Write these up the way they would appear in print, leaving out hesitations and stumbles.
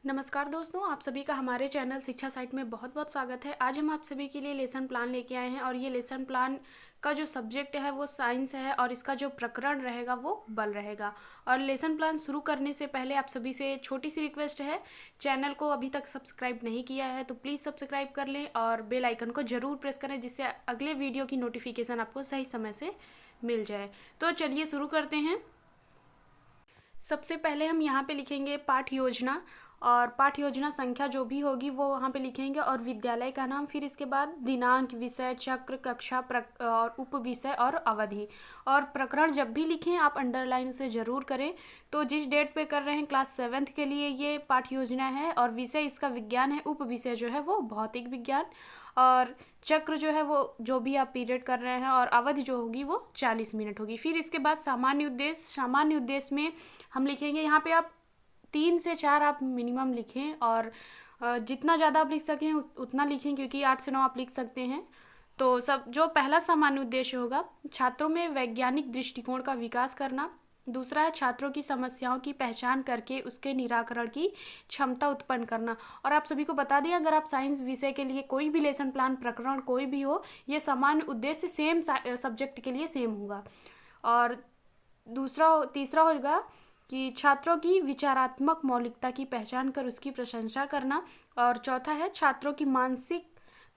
नमस्कार दोस्तों, आप सभी का हमारे चैनल शिक्षा साइट में बहुत बहुत स्वागत है। आज हम आप सभी के लिए लेसन प्लान लेके आए हैं और ये लेसन प्लान का जो सब्जेक्ट है वो साइंस है और इसका जो प्रकरण रहेगा वो बल रहेगा। और लेसन प्लान शुरू करने से पहले आप सभी से छोटी सी रिक्वेस्ट है, चैनल को अभी तक सब्सक्राइब नहीं किया है तो प्लीज़ सब्सक्राइब कर लें और बेल आइकन को ज़रूर प्रेस करें जिससे अगले वीडियो की नोटिफिकेशन आपको सही समय से मिल जाए। तो चलिए शुरू करते हैं। सबसे पहले हम यहाँ पे लिखेंगे पाठ योजना और पाठ योजना संख्या जो भी होगी वो वहाँ पे लिखेंगे और विद्यालय का नाम, फिर इसके बाद दिनांक, विषय, चक्र, कक्षा और उप विषय और अवधि। और प्रकरण जब भी लिखें आप अंडरलाइन उसे ज़रूर करें। तो जिस डेट पे कर रहे हैं क्लास 7th के लिए ये पाठ योजना है और विषय इसका विज्ञान है, उप विषय जो है वो भौतिक विज्ञान और चक्र जो है वो जो भी आप पीरियड कर रहे हैं और अवधि जो होगी वो 40 मिनट होगी। फिर इसके बाद सामान्य उद्देश्य में हम लिखेंगे यहाँ पे आप 3 से 4 आप मिनिमम लिखें और जितना ज़्यादा आप लिख सकें उतना लिखें क्योंकि 8 से 9 आप लिख सकते हैं। तो सब जो पहला सामान्य उद्देश्य होगा, छात्रों में वैज्ञानिक दृष्टिकोण का विकास करना। दूसरा है छात्रों की समस्याओं की पहचान करके उसके निराकरण की क्षमता उत्पन्न करना। और आप सभी को बता दें, अगर आप साइंस विषय के लिए कोई भी लेसन प्लान प्रकरण कोई भी हो, ये सामान्य उद्देश्य सेम सब्जेक्ट के लिए सेम होगा। और तीसरा होगा कि छात्रों की विचारात्मक मौलिकता की पहचान कर उसकी प्रशंसा करना। और चौथा है छात्रों की मानसिक,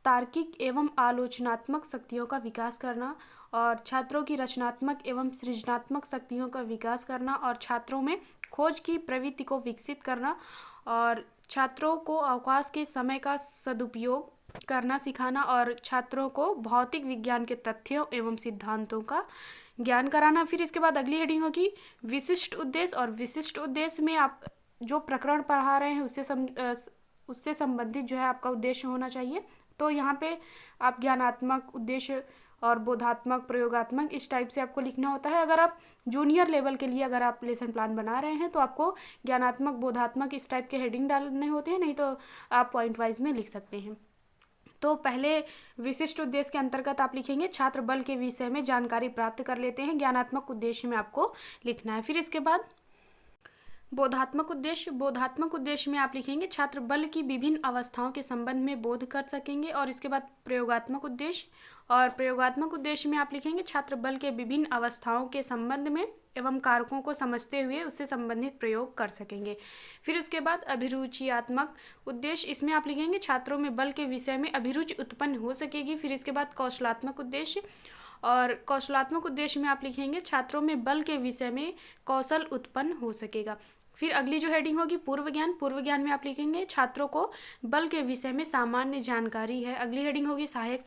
तार्किक एवं आलोचनात्मक शक्तियों का विकास करना और छात्रों की रचनात्मक एवं सृजनात्मक शक्तियों का विकास करना और छात्रों में खोज की प्रवृत्ति को विकसित करना और छात्रों को अवकाश के समय का सदुपयोग करना सिखाना और छात्रों को भौतिक विज्ञान के तथ्यों एवं सिद्धांतों का ज्ञान कराना। फिर इसके बाद अगली हेडिंग होगी विशिष्ट उद्देश्य और विशिष्ट उद्देश्य में आप जो प्रकरण पढ़ा रहे हैं उससे संबंधित जो है आपका उद्देश्य होना चाहिए। तो यहाँ पे आप ज्ञानात्मक उद्देश्य और बोधात्मक, प्रयोगात्मक इस टाइप से आपको लिखना होता है। अगर आप जूनियर लेवल के लिए अगर आप लेसन प्लान बना रहे हैं तो आपको ज्ञानात्मक, बोधात्मक इस टाइप के हेडिंग डालने होते हैं, नहीं तो आप पॉइंट वाइज में लिख सकते हैं। तो पहले विशिष्ट उद्देश्य के अंतर्गत आप लिखेंगे छात्र बल के विषय में जानकारी प्राप्त कर लेते हैं, ज्ञानात्मक उद्देश्य में आपको लिखना है। फिर इसके बाद बोधात्मक उद्देश्य में आप लिखेंगे छात्र बल की विभिन्न अवस्थाओं के संबंध में बोध कर सकेंगे। और इसके बाद प्रयोगात्मक उद्देश्य में आप लिखेंगे छात्र बल के विभिन्न अवस्थाओं के संबंध में एवं कारकों को समझते हुए उससे संबंधित प्रयोग कर सकेंगे। फिर उसके बाद अभिरुचियात्मक उद्देश्य, इसमें आप लिखेंगे छात्रों में बल के विषय में अभिरुचि उत्पन्न हो सकेगी। फिर इसके बाद कौशलात्मक उद्देश्य और कौशलात्मक उद्देश्य में आप लिखेंगे छात्रों में बल के विषय में कौशल उत्पन्न हो सकेगा। फिर अगली जो हेडिंग होगी पूर्व ज्ञान में आप लिखेंगे छात्रों को बल के विषय में सामान्य जानकारी है। अगली हेडिंग होगी सहायक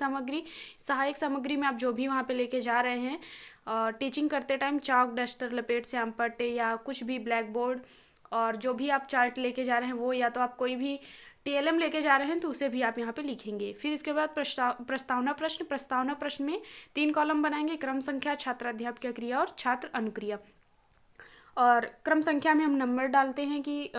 सामग्री में आप जो भी वहाँ पे लेके जा रहे हैं टीचिंग करते टाइम चाक, डस्टर, लपेट, श्याम पट्टे या कुछ भी ब्लैक बोर्ड और जो भी आप चार्ट लेके जा रहे हैं वो, या तो आप कोई भी टीएलएम लेके जा रहे हैं तो उसे भी आप यहाँ पे लिखेंगे। फिर इसके बाद प्रस्तावना प्रश्न में 3 कॉलम बनाएंगे, क्रम संख्या, छात्राध्यापक क्रिया और छात्र अनुक्रिया। और क्रम संख्या में हम नंबर डालते हैं कि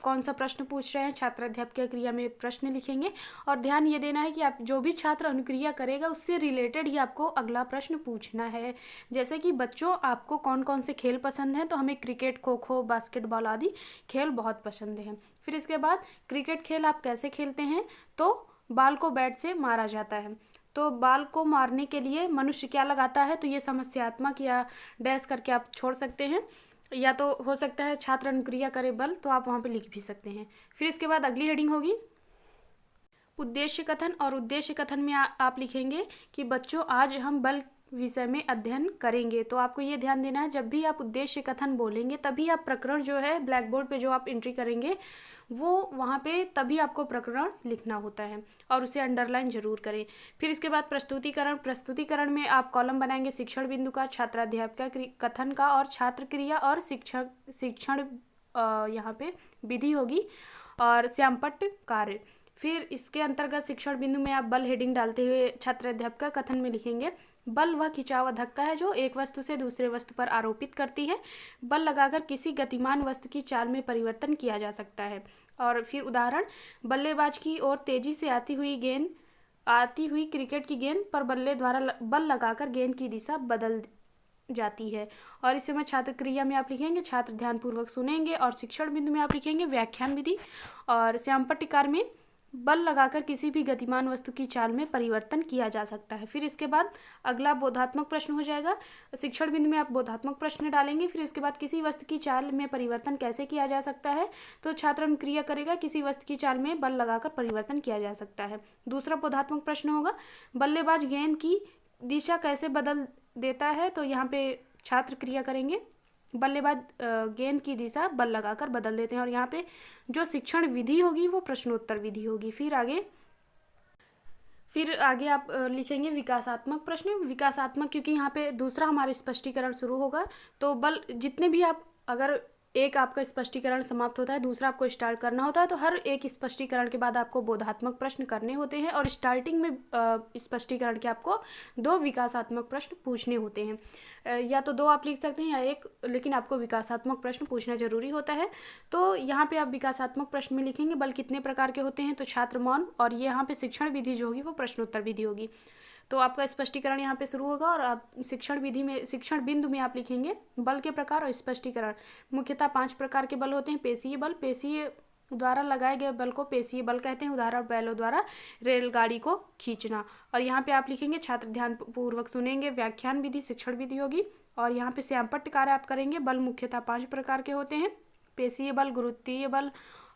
कौन सा प्रश्न पूछ रहे हैं, छात्राध्यापक क्रिया में प्रश्न लिखेंगे। और ध्यान ये देना है कि आप जो भी छात्र अनुक्रिया करेगा उससे रिलेटेड ही आपको अगला प्रश्न पूछना है। जैसे कि बच्चों आपको कौन कौन से खेल पसंद हैं, तो हमें क्रिकेट, खो खो, बास्केटबॉल आदि खेल बहुत पसंद हैं। फिर इसके बाद क्रिकेट खेल आप कैसे खेलते हैं, तो बाल को बैट से मारा जाता है। तो बाल को मारने के लिए मनुष्य क्या लगाता है, तो ये समस्यात्मक या डैश करके आप छोड़ सकते हैं, या तो हो सकता है छात्र अनुक्रिया करे बल, तो आप वहाँ पे लिख भी सकते हैं। फिर इसके बाद अगली हेडिंग होगी उद्देश्य कथन और उद्देश्य कथन में आप लिखेंगे कि बच्चों आज हम बल विषय में अध्ययन करेंगे। तो आपको ये ध्यान देना है जब भी आप उद्देश्य कथन बोलेंगे तभी आप प्रकरण जो है ब्लैक बोर्ड पे जो आप एंट्री करेंगे वो वहाँ पे तभी आपको प्रकरण लिखना होता है और उसे अंडरलाइन जरूर करें। फिर इसके बाद प्रस्तुतिकरण में आप कॉलम बनाएंगे शिक्षण बिंदु का, छात्राध्यापक कथन का और छात्र क्रिया और शिक्षण यहाँ पे विधि होगी और श्यामपट्ट कार्य। फिर इसके अंतर्गत शिक्षण बिंदु में आप बल हेडिंग डालते हुए छात्राध्यापक कथन में लिखेंगे बल वह खिंचाव धक्का है जो एक वस्तु से दूसरे वस्तु पर आरोपित करती है। बल लगाकर किसी गतिमान वस्तु की चाल में परिवर्तन किया जा सकता है। और फिर उदाहरण, बल्लेबाज की ओर तेजी से आती हुई क्रिकेट की गेंद पर बल्ले द्वारा बल लगाकर गेंद की दिशा जाती है। और इस समय छात्र क्रिया में आप लिखेंगे छात्र ध्यानपूर्वक सुनेंगे, और शिक्षण बिंदु में आप लिखेंगे व्याख्यान विधि। और श्यामपट्टिकार में बल लगाकर किसी भी गतिमान वस्तु की चाल में परिवर्तन किया जा सकता है। फिर इसके बाद अगला बोधात्मक प्रश्न हो जाएगा। शिक्षण बिंदु में आप बोधात्मक प्रश्न डालेंगे। फिर इसके बाद किसी वस्तु की चाल में परिवर्तन कैसे किया जा सकता है, तो छात्र अनुक्रिया करेगा किसी वस्तु की चाल में बल लगाकर परिवर्तन किया जा सकता है। दूसरा बोधात्मक प्रश्न होगा बल्लेबाज गेंद की दिशा कैसे बदल देता है, तो यहाँ पे छात्र क्रिया करेंगे बल्लेबाज गेंद की दिशा बल लगाकर बदल देते हैं। और यहाँ पे जो शिक्षण विधि होगी वो प्रश्नोत्तर विधि होगी। फिर आगे आप लिखेंगे विकासात्मक प्रश्न। विकासात्मक क्योंकि यहाँ पे दूसरा हमारा स्पष्टीकरण शुरू होगा, तो बल जितने भी आप, अगर एक आपका स्पष्टीकरण समाप्त होता है, दूसरा आपको स्टार्ट करना होता है, तो हर एक स्पष्टीकरण के बाद आपको बोधात्मक प्रश्न करने होते हैं। और स्टार्टिंग में स्पष्टीकरण के आपको 2 विकासात्मक प्रश्न पूछने होते हैं। या तो 2 आप लिख सकते हैं या 1, लेकिन आपको विकासात्मक प्रश्न पूछना जरूरी होता है। तो यहाँ पे आप विकासात्मक प्रश्न में लिखेंगे बल कितने प्रकार के होते हैं, तो छात्र मौन, और ये यहाँ पे शिक्षण विधि जो होगी वो प्रश्नोत्तर विधि होगी। तो आपका स्पष्टीकरण यहाँ पे शुरू होगा, और आप शिक्षण विधि में, शिक्षण बिंदु में आप लिखेंगे बल के प्रकार और स्पष्टीकरण। मुख्यतः 5 प्रकार के बल होते हैं। पेशीय बल, पेशीय द्वारा लगाए गए बल को पेशीय बल कहते हैं। उदाहरण बैलों द्वारा रेलगाड़ी को खींचना। और यहाँ पे आप लिखेंगे छात्र ध्यान पूर्वक सुनेंगे व्याख्यान विधि शिक्षण विधि होगी। और यहाँ पे श्यामपट्टिकार आप करेंगे बल मुख्यतः 5 प्रकार के होते हैं। पेशीय बल, गुरुत्वीय बल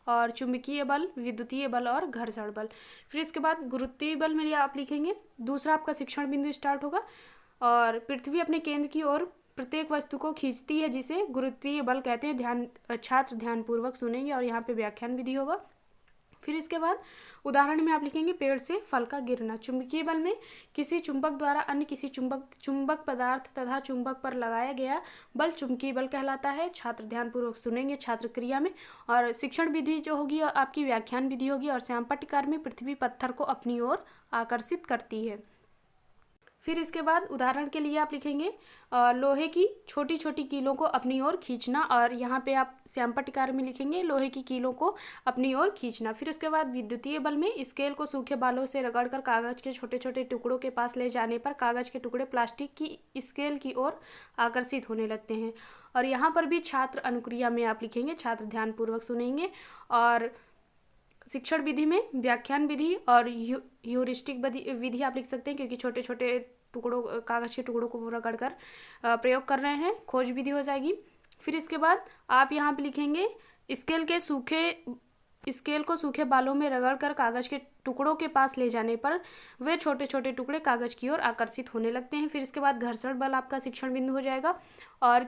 और चुंबकीय बल, विद्युतीय बल और घर्षण बल। फिर इसके बाद गुरुत्वीय बल में आप लिखेंगे, दूसरा आपका शिक्षण बिंदु स्टार्ट होगा। और पृथ्वी अपने केंद्र की ओर प्रत्येक वस्तु को खींचती है जिसे गुरुत्वीय बल कहते हैं। छात्र ध्यानपूर्वक सुनेंगे, और यहाँ पे व्याख्यान विधि होगा। फिर इसके बाद उदाहरण में आप लिखेंगे पेड़ से फल का गिरना। चुंबकीय बल में किसी चुंबक द्वारा अन्य किसी चुंबक पदार्थ तथा चुंबक पर लगाया गया बल चुंबकीय बल कहलाता है। छात्र ध्यानपूर्वक सुनेंगे छात्र क्रिया में। और शिक्षण विधि जो होगी आपकी व्याख्यान विधि होगी। और श्यामपट्टिकार में पृथ्वी पत्थर को अपनी ओर आकर्षित करती है। फिर इसके बाद उदाहरण के लिए आप लिखेंगे लोहे की छोटी छोटी कीलों को अपनी ओर खींचना। और यहाँ पे आप श्यामपट्टिकार में लिखेंगे लोहे की कीलों को अपनी ओर खींचना। फिर उसके बाद विद्युतीय बल में स्केल को सूखे बालों से रगड़कर कागज के छोटे छोटे टुकड़ों के पास ले जाने पर कागज के टुकड़े प्लास्टिक की स्केल की ओर आकर्षित होने लगते हैं। और यहाँ पर भी छात्र अनुक्रिया में आप लिखेंगे छात्र ध्यानपूर्वक सुनेंगे। और शिक्षण विधि में व्याख्यान विधि और ह्यूरिस्टिक विधि आप लिख सकते हैं, क्योंकि छोटे छोटे टुकड़ों, कागज के टुकड़ों को रगड़कर प्रयोग कर रहे हैं, खोज विधि हो जाएगी। फिर इसके बाद आप यहाँ पे लिखेंगे स्केल को सूखे बालों में रगड़कर कागज के टुकड़ों के पास ले जाने पर वे छोटे छोटे टुकड़े कागज की ओर आकर्षित होने लगते हैं। फिर इसके बाद घर्षण बल आपका शिक्षण बिंदु हो जाएगा। और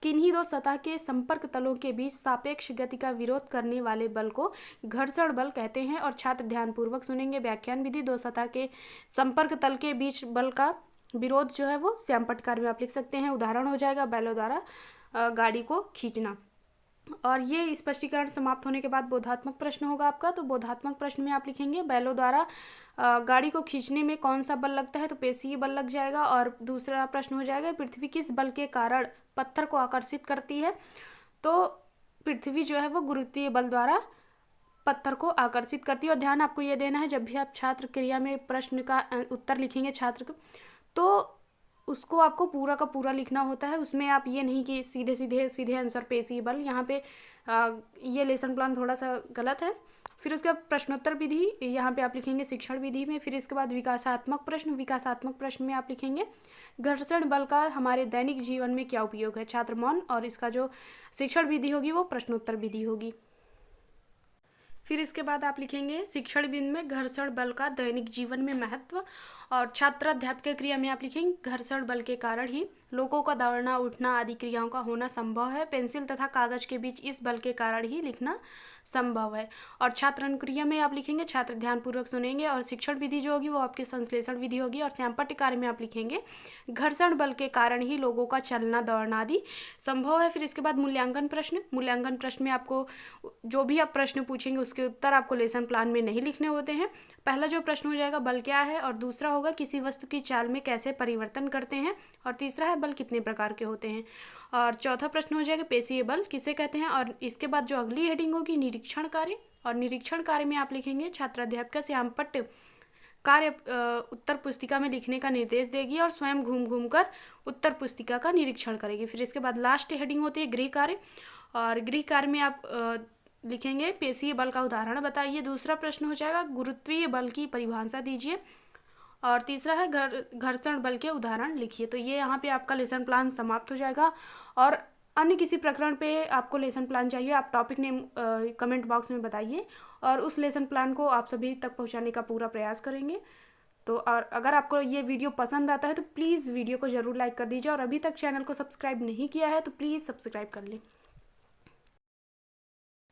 किन्हीं दो सतह के संपर्क तलों के बीच सापेक्ष गति का विरोध करने वाले बल को घर्षण बल कहते हैं। और छात्र ध्यानपूर्वक सुनेंगे व्याख्यान विधि। 2 सतह के संपर्क तल के बीच बल का विरोध जो है वो श्यामपट्टिकार में आप लिख सकते हैं। उदाहरण हो जाएगा बैलों द्वारा गाड़ी को खींचना। और ये स्पष्टीकरण समाप्त होने के बाद बोधात्मक प्रश्न होगा आपका। तो बोधात्मक प्रश्न में आप लिखेंगे बैलों द्वारा गाड़ी को खींचने में कौन सा बल लगता है, तो पेशीय बल लग जाएगा। और दूसरा प्रश्न हो जाएगा पृथ्वी किस बल के कारण पत्थर को आकर्षित करती है, तो पृथ्वी जो है वो गुरुत्वीय बल द्वारा पत्थर को आकर्षित करती है। और ध्यान आपको ये देना है, जब भी आप छात्र क्रिया में प्रश्न का उत्तर लिखेंगे छात्र को, तो उसको आपको पूरा का पूरा लिखना होता है। उसमें आप ये नहीं कि सीधे आंसर पेशीय बल। यहाँ पे ये लेसन प्लान थोड़ा सा गलत है। फिर उसके बाद प्रश्नोत्तर विधि, यहाँ पे आप लिखेंगे शिक्षण विधि में। फिर इसके बाद विकासात्मक प्रश्न में आप लिखेंगे घर्षण बल का हमारे दैनिक जीवन में क्या उपयोग है, छात्र मौन। और इसका जो शिक्षण विधि होगी वो प्रश्नोत्तर विधि होगी। फिर इसके बाद आप लिखेंगे शिक्षण बिंदु में घर्षण बल का दैनिक जीवन में महत्व। और छात्राध्यापक क्रिया में आप लिखेंगे घर्षण बल के कारण ही लोगों का दौड़ना उठना आदि क्रियाओं का होना संभव है। पेंसिल तथा कागज के बीच इस बल के कारण ही लिखना संभव है। और छात्र अनुक्रिया में आप लिखेंगे छात्र ध्यानपूर्वक सुनेंगे। और शिक्षण विधि जो होगी वो आपकी संश्लेषण विधि होगी। और श्यामपट्टिकार में आप लिखेंगे घर्षण बल के कारण ही लोगों का चलना दौड़ना आदि संभव है। फिर इसके बाद मूल्यांकन प्रश्न में आपको जो भी आप प्रश्न पूछेंगे उसके उत्तर आपको लेसन प्लान में नहीं लिखने होते हैं। पहला जो प्रश्न हो जाएगा बल क्या है, और दूसरा होगा किसी वस्तु की चाल में कैसे परिवर्तन करते हैं, और तीसरा है बल कितने प्रकार के होते हैं। और चौथा प्रश्न हो जाएगा पेशीय बल किसे कहते हैं। और इसके बाद जो अगली हेडिंग होगी निरीक्षण कार्य। और निरीक्षण कार्य में आप लिखेंगे छात्राध्यापक श्यामपट्ट कार्य उत्तर पुस्तिका में लिखने का निर्देश देगी और स्वयं घूम घूम कर उत्तर पुस्तिका का निरीक्षण करेगी। फिर इसके बाद लास्ट हेडिंग होती है गृह कार्य, और गृह कार्य में आप लिखेंगे पेशीय बल का उदाहरण बताइए। दूसरा प्रश्न हो जाएगा गुरुत्वीय बल की परिभाषा दीजिए, और तीसरा है घर्षण बल के उदाहरण लिखिए। तो ये यहाँ पे आपका लेसन प्लान समाप्त हो जाएगा। और अन्य किसी प्रकरण पे आपको लेसन प्लान चाहिए, आप टॉपिक नेम कमेंट बॉक्स में बताइए, और उस लेसन प्लान को आप सभी तक पहुँचाने का पूरा प्रयास करेंगे। तो और अगर आपको ये वीडियो पसंद आता है तो प्लीज़ वीडियो को ज़रूर लाइक कर दीजिए, और अभी तक चैनल को सब्सक्राइब नहीं किया है तो प्लीज़ सब्सक्राइब कर लें।